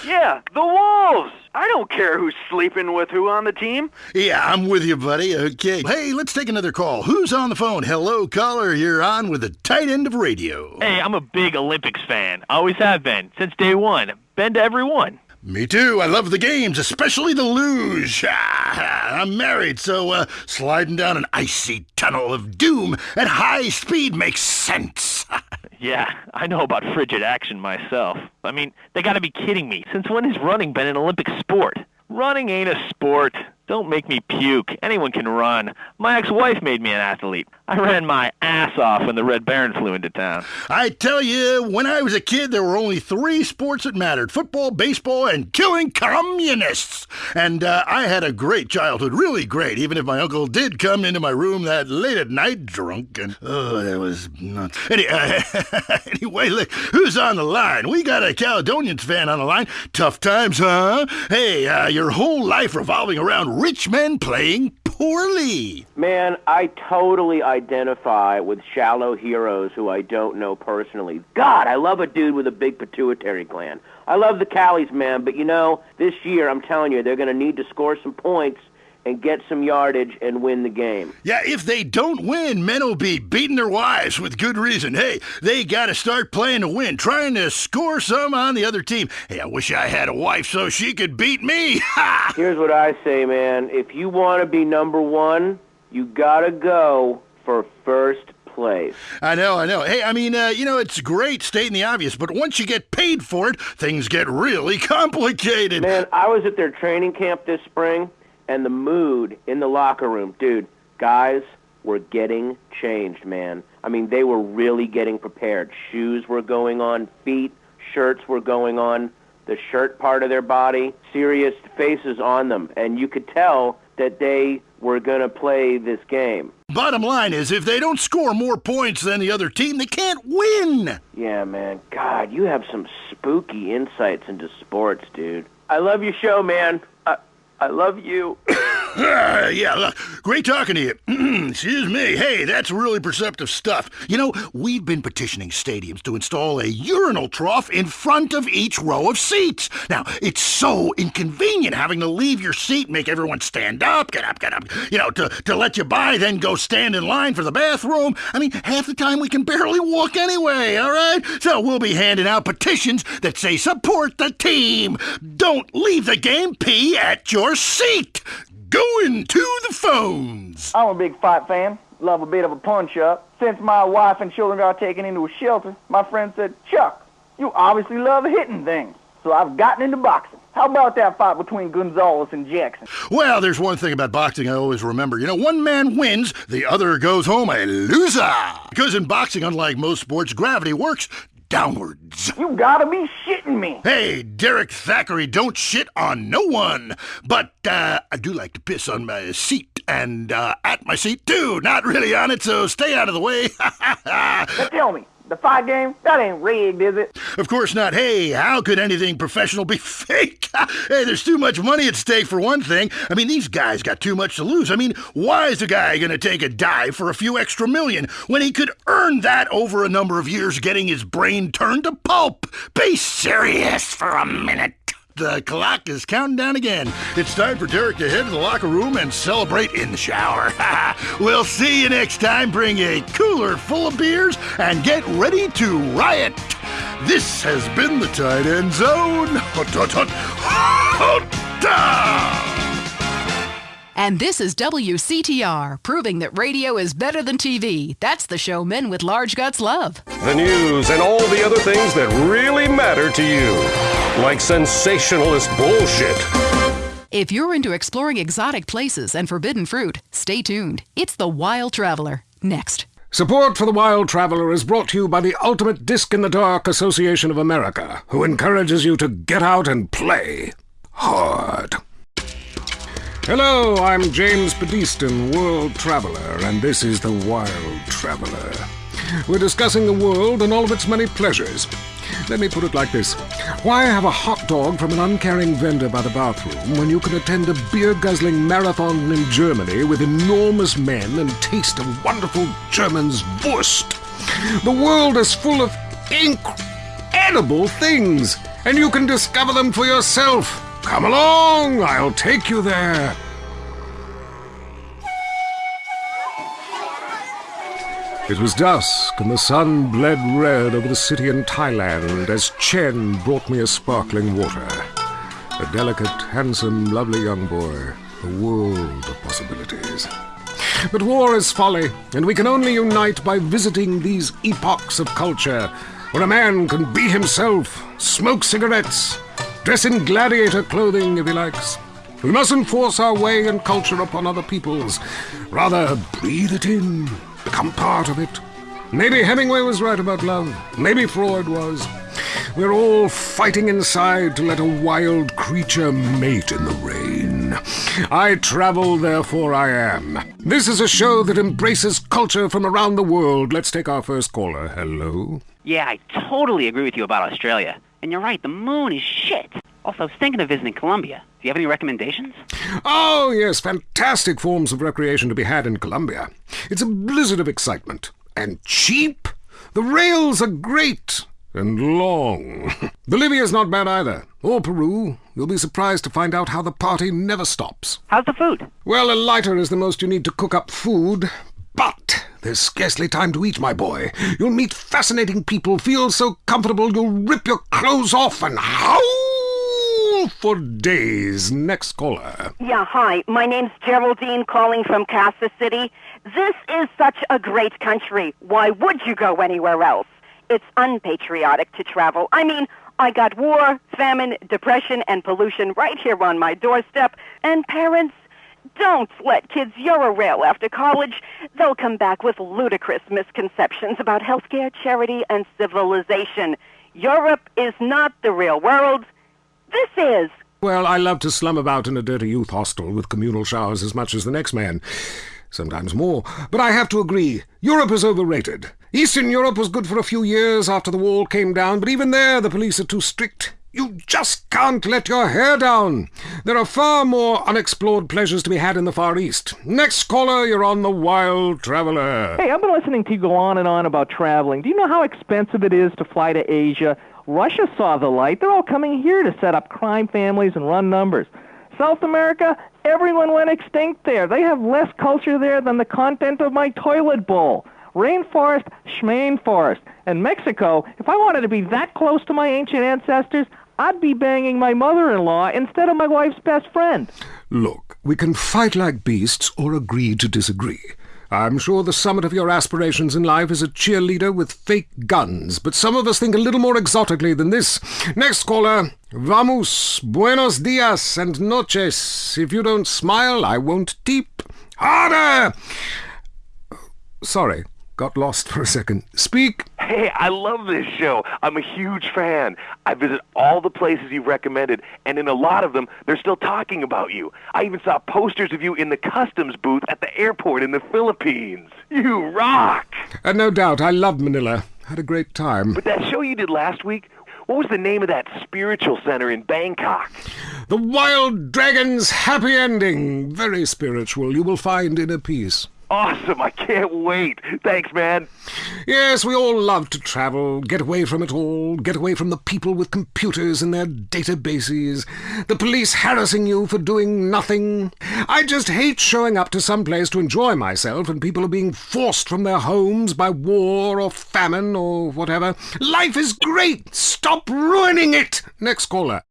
Yeah, the Wolves! I don't care who's sleeping with who on the team. Yeah, I'm with you, buddy. Okay. Hey, let's take another call. Who's on the phone? Hello, caller. You're on with the tight end of radio. Hey, I'm a big Olympics fan. Always have been, since day one. Been to every one. Me too. I love the games, especially the luge. I'm married, so sliding down an icy tunnel of doom at high speed makes sense. Yeah, I know about frigid action myself. I mean, they gotta be kidding me. Since when has running been an Olympic sport? Running ain't a sport. Don't make me puke. Anyone can run. My ex-wife made me an athlete. I ran my ass off when the Red Baron flew into town. I tell you, when I was a kid, there were only 3 sports that mattered: football, baseball, and killing communists. And I had a great childhood, really great, even if my uncle did come into my room that late at night drunk, and that was nuts. Anyway, look, who's on the line? We got a Caledonians fan on the line. Tough times, huh? Hey, your whole life revolving around rich men playing poorly. Man, I totally identify with shallow heroes who I don't know personally. God, I love a dude with a big pituitary gland. I love the Callies, man, but this year, I'm telling you, they're going to need to score some points and get some yardage and win the game. Yeah, if they don't win, men will be beating their wives with good reason. Hey, they got to start playing to win, trying to score some on the other team. Hey, I wish I had a wife so she could beat me. Ha! Here's what I say, man. If you want to be number one, you got to go for first place. I know. Hey, I mean, it's great stating the obvious, but once you get paid for it, things get really complicated. Man, I was at their training camp this spring, and the mood in the locker room, dude, guys were getting changed, man. I mean, they were really getting prepared. Shoes were going on, feet, shirts were going on, the shirt part of their body, serious faces on them, and you could tell that they were going to play this game. Bottom line is, if they don't score more points than the other team, they can't win. Yeah, man. God, you have some spooky insights into sports, dude. I love your show, man. I love you. Great talking to you. Excuse me. Hey, that's really perceptive stuff. We've been petitioning stadiums to install a urinal trough in front of each row of seats. Now, it's so inconvenient having to leave your seat, make everyone stand up, get up, to let you by, then go stand in line for the bathroom. I mean, half the time we can barely walk anyway, all right? So we'll be handing out petitions that say support the team. Don't leave the game, pee at your seat. Going to the phones. I'm a big fight fan. Love a bit of a punch-up. Since my wife and children got taken into a shelter, my friend said, Chuck, you obviously love hitting things. So I've gotten into boxing. How about that fight between Gonzalez and Jackson? Well, there's one thing about boxing I always remember. One man wins, the other goes home a loser. Because in boxing, unlike most sports, gravity works downwards. You gotta be shitting me. Hey, Derek Thackeray, don't shit on no one. But I do like to piss on my seat and at my seat too. Not really on it, so stay out of the way. Now tell me, the fight game, that ain't rigged, is it? Of course not. Hey, how could anything professional be fake? Hey, there's too much money at stake for one thing. I mean, these guys got too much to lose. I mean, why is a guy going to take a dive for a few extra million when he could earn that over a number of years getting his brain turned to pulp? Be serious for a minute. The clock is counting down again. It's time for Derek to head to the locker room and celebrate in the shower. We'll see you next time. Bring a cooler full of beers and get ready to riot. This has been the Tight End Zone. And this is WCTR, proving that radio is better than TV. That's the show men with large guts love. The news and all the other things that really matter to you. Like sensationalist bullshit. If you're into exploring exotic places and forbidden fruit, stay tuned. It's The Wild Traveler. Next. Support for The Wild Traveler is brought to you by the Ultimate Disc in the Dark Association of America, who encourages you to get out and play hard. Hello, I'm James Pedestin, World Traveler, and this is The Wild Traveler. We're discussing the world and all of its many pleasures. Let me put it like this. Why have a hot dog from an uncaring vendor by the bathroom when you can attend a beer-guzzling marathon in Germany with enormous men and taste a wonderful German's Wurst? The world is full of incredible things. and you can discover them for yourself. Come along, I'll take you there. It was dusk, and the sun bled red over the city in Thailand as Chen brought me a sparkling water. A delicate, handsome, lovely young boy. A world of possibilities. But war is folly, and we can only unite by visiting these epochs of culture, where a man can be himself, smoke cigarettes, dress in gladiator clothing if he likes. We mustn't force our way and culture upon other people's. Rather, breathe it in, become part of it. Maybe Hemingway was right about love. Maybe Freud was. We're all fighting inside to let a wild creature mate in the rain. I travel, therefore I am. This is a show that embraces culture from around the world. Let's take our first caller. Hello? Yeah, I totally agree with you about Australia. And you're right, the moon is shit. Also, I was thinking of visiting Colombia. Do you have any recommendations? Oh, yes, fantastic forms of recreation to be had in Colombia. It's a blizzard of excitement. And cheap. The rails are great. And long. Bolivia's not bad either. Or Peru. You'll be surprised to find out how the party never stops. How's the food? Well, a lighter is the most you need to cook up food. But there's scarcely time to eat, my boy. You'll meet fascinating people, feel so comfortable you'll rip your clothes off and howl for days. Next caller. Yeah, hi. My name's Geraldine, calling from Kansas City. This is such a great country. Why would you go anywhere else? It's unpatriotic to travel. I mean, I got war, famine, depression, and pollution right here on my doorstep. And parents, don't let kids Euro-rail after college. They'll come back with ludicrous misconceptions about healthcare, charity, and civilization. Europe is not the real world. This is. Well, I love to slum about in a dirty youth hostel with communal showers as much as the next man. Sometimes more. But I have to agree, Europe is overrated. Eastern Europe was good for a few years after the wall came down, but even there the police are too strict. You just can't let your hair down. There are far more unexplored pleasures to be had in the Far East. Next caller, you're on The Wild Traveler. Hey, I've been listening to you go on and on about traveling. Do you know how expensive it is to fly to Asia? Russia saw the light. They're all coming here to set up crime families and run numbers. South America, everyone went extinct there. They have less culture there than the content of my toilet bowl. Rainforest, schmain forest. And Mexico, if I wanted to be that close to my ancient ancestors, I'd be banging my mother-in-law instead of my wife's best friend. Look, we can fight like beasts or agree to disagree. I'm sure the summit of your aspirations in life is a cheerleader with fake guns, but some of us think a little more exotically than this. Next caller, vamos, buenos dias and noches. If you don't smile, I won't tip. Harder! Sorry, got lost for a second. Speak. Hey, I love this show. I'm a huge fan. I visit all the places you recommended, and in a lot of them, they're still talking about you. I even saw posters of you in the customs booth at the airport in the Philippines. You rock! No doubt, I loved Manila. Had a great time. But that show you did last week, what was the name of that spiritual center in Bangkok? The Wild Dragon's Happy Ending. Very spiritual. You will find inner peace. Awesome, I can't wait. Thanks, man. Yes, we all love to travel, get away from it all, get away from the people with computers and their databases, the police harassing you for doing nothing. I just hate showing up to some place to enjoy myself and people are being forced from their homes by war or famine or whatever. Life is great. Stop ruining it. Next caller.